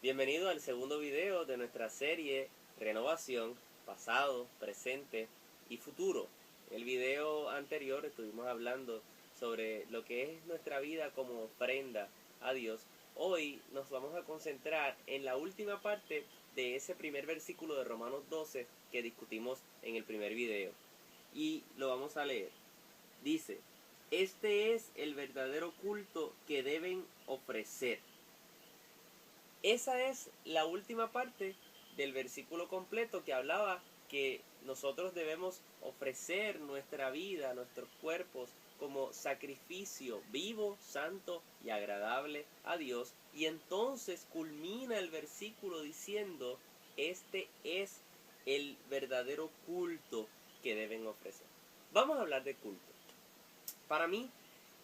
Bienvenido al segundo video de nuestra serie Renovación, Pasado, Presente y Futuro. En el video anterior estuvimos hablando sobre lo que es nuestra vida como ofrenda a Dios. Hoy nos vamos a concentrar en la última parte de ese primer versículo de Romanos 12 que discutimos en el primer video. Y lo vamos a leer. Dice: este es el verdadero culto que deben ofrecer. Esa es la última parte del versículo completo que hablaba que nosotros debemos ofrecer nuestra vida, nuestros cuerpos, como sacrificio vivo, santo y agradable a Dios. Y entonces culmina el versículo diciendo: este es el verdadero culto que deben ofrecer. Vamos a hablar de culto. Para mí,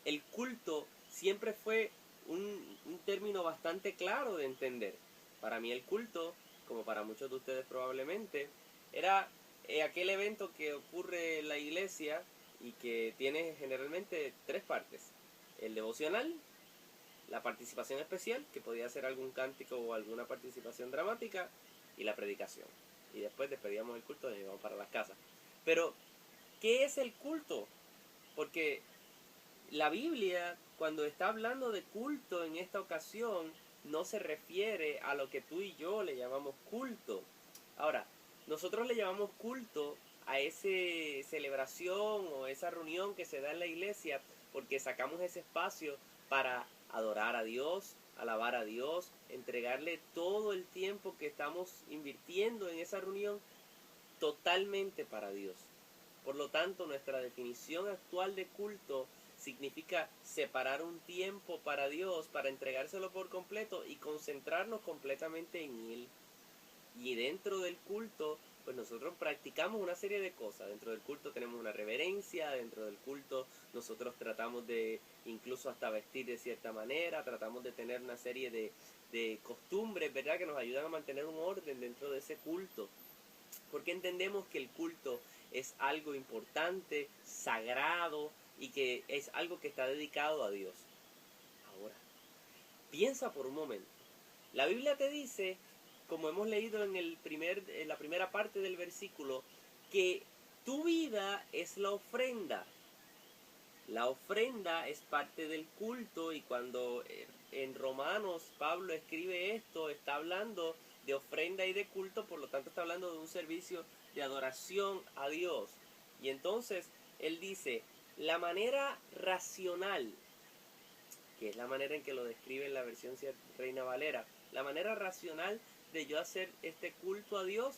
el culto siempre fue un término bastante claro de entender. Para mí el culto, como para muchos de ustedes probablemente, era aquel evento que ocurre en la iglesia y que tiene generalmente tres partes: el devocional, la participación especial, que podía ser algún cántico o alguna participación dramática, y la predicación. Y después despedíamos el culto y nos íbamos para las casas. Pero, ¿qué es el culto? Porque la Biblia, cuando está hablando de culto en esta ocasión, no se refiere a lo que tú y yo le llamamos culto. Ahora, nosotros le llamamos culto a esa celebración o esa reunión que se da en la iglesia porque sacamos ese espacio para adorar a Dios, alabar a Dios, entregarle todo el tiempo que estamos invirtiendo en esa reunión totalmente para Dios. Por lo tanto, nuestra definición actual de culto significa separar un tiempo para Dios, para entregárselo por completo y concentrarnos completamente en Él. Y dentro del culto, pues nosotros practicamos una serie de cosas. Dentro del culto tenemos una reverencia, dentro del culto nosotros tratamos de incluso hasta vestir de cierta manera, tratamos de tener una serie de costumbres, ¿verdad?, que nos ayudan a mantener un orden dentro de ese culto. Porque entendemos que el culto es algo importante, sagrado y que es algo que está dedicado a Dios. Ahora, piensa por un momento. La Biblia te dice, como hemos leído en la primera parte del versículo, que tu vida es la ofrenda. La ofrenda es parte del culto, y cuando en Romanos Pablo escribe esto, está hablando de ofrenda y de culto, por lo tanto está hablando de un servicio de adoración a Dios. Y entonces él dice: la manera racional, que es la manera en que lo describe en la versión Reina Valera, la manera racional de yo hacer este culto a Dios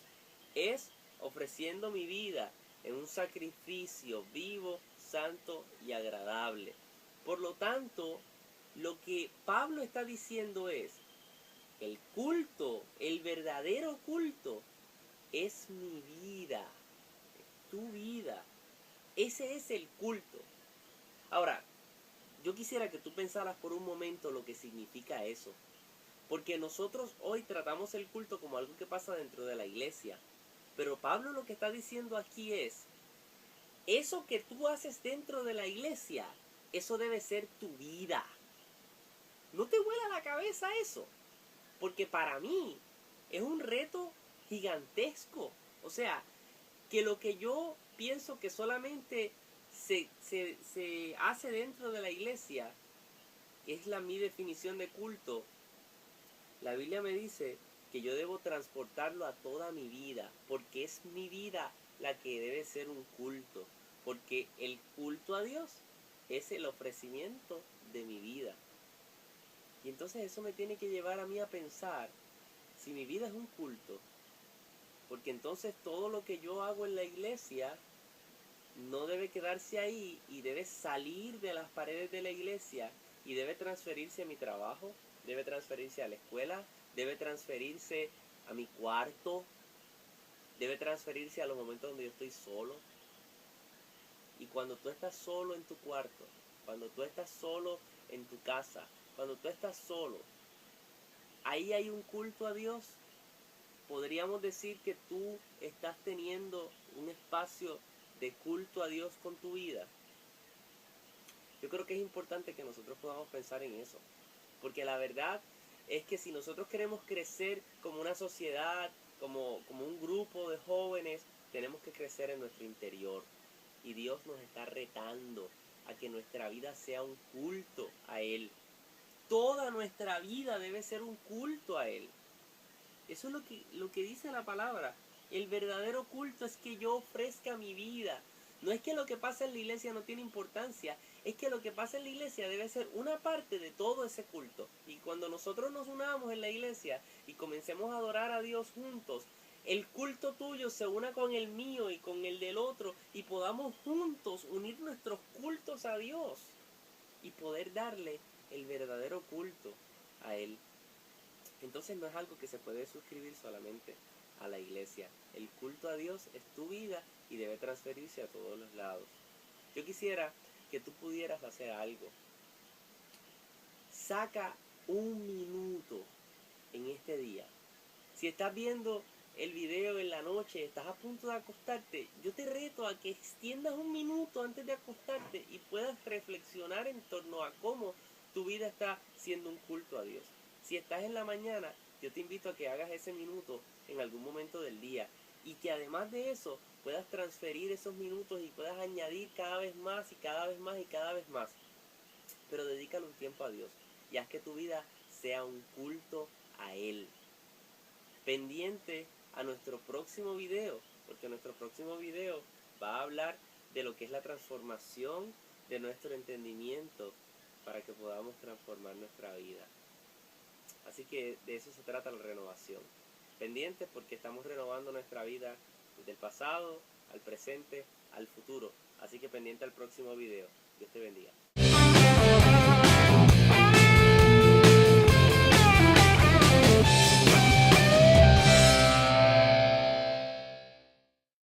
es ofreciendo mi vida en un sacrificio vivo, santo y agradable. Por lo tanto, lo que Pablo está diciendo es: el culto, el verdadero culto, es mi vida, es tu vida. Ese es el culto. Ahora, yo quisiera que tú pensaras por un momento lo que significa eso. Porque nosotros hoy tratamos el culto como algo que pasa dentro de la iglesia. Pero Pablo lo que está diciendo aquí es: eso que tú haces dentro de la iglesia, eso debe ser tu vida. No te vuela la cabeza eso. Porque para mí es un reto gigantesco. O sea, que lo que yo pienso que solamente se hace dentro de la iglesia, que es mi definición de culto, la Biblia me dice que yo debo transportarlo a toda mi vida, porque es mi vida la que debe ser un culto, porque el culto a Dios es el ofrecimiento de mi vida. Y entonces eso me tiene que llevar a mí a pensar si mi vida es un culto, porque entonces todo lo que yo hago en la iglesia no debe quedarse ahí y debe salir de las paredes de la iglesia y debe transferirse a mi trabajo, debe transferirse a la escuela, debe transferirse a mi cuarto, debe transferirse a los momentos donde yo estoy solo. Y cuando tú estás solo en tu cuarto, cuando tú estás solo en tu casa, cuando tú estás solo, ahí hay un culto a Dios. Podríamos decir que tú estás teniendo un espacio de culto a Dios con tu vida. Yo creo que es importante que nosotros podamos pensar en eso, porque la verdad es que si nosotros queremos crecer como una sociedad, como un grupo de jóvenes, tenemos que crecer en nuestro interior. Y Dios nos está retando a que nuestra vida sea un culto a Él. Toda nuestra vida debe ser un culto a Él. Eso es lo que dice la palabra. El verdadero culto es que yo ofrezca mi vida. No es que lo que pasa en la iglesia no tiene importancia, es que lo que pasa en la iglesia debe ser una parte de todo ese culto. Y cuando nosotros nos unamos en la iglesia y comencemos a adorar a Dios juntos, el culto tuyo se una con el mío y con el del otro y podamos juntos unir nuestros cultos a Dios y poder darle el verdadero culto a Él. Entonces no es algo que se puede suscribir solamente a la iglesia. El culto a Dios es tu vida y debe transferirse a todos los lados. Yo quisiera que tú pudieras hacer algo. Saca un minuto en este día. Si estás viendo el video en la noche, estás a punto de acostarte, yo te reto a que extiendas un minuto antes de acostarte y puedas reflexionar en torno a cómo tu vida está siendo un culto a Dios. Si estás en la mañana, yo te invito a que hagas ese minuto en algún momento del día y que además de eso puedas transferir esos minutos y puedas añadir cada vez más y cada vez más y cada vez más. Pero dedícale un tiempo a Dios y haz que tu vida sea un culto a Él. Pendiente a nuestro próximo video, porque nuestro próximo video va a hablar de lo que es la transformación de nuestro entendimiento para que podamos transformar nuestra vida. Así que de eso se trata la renovación. Pendientes porque estamos renovando nuestra vida desde el pasado al presente al futuro. Así que pendiente al próximo video. Dios te bendiga.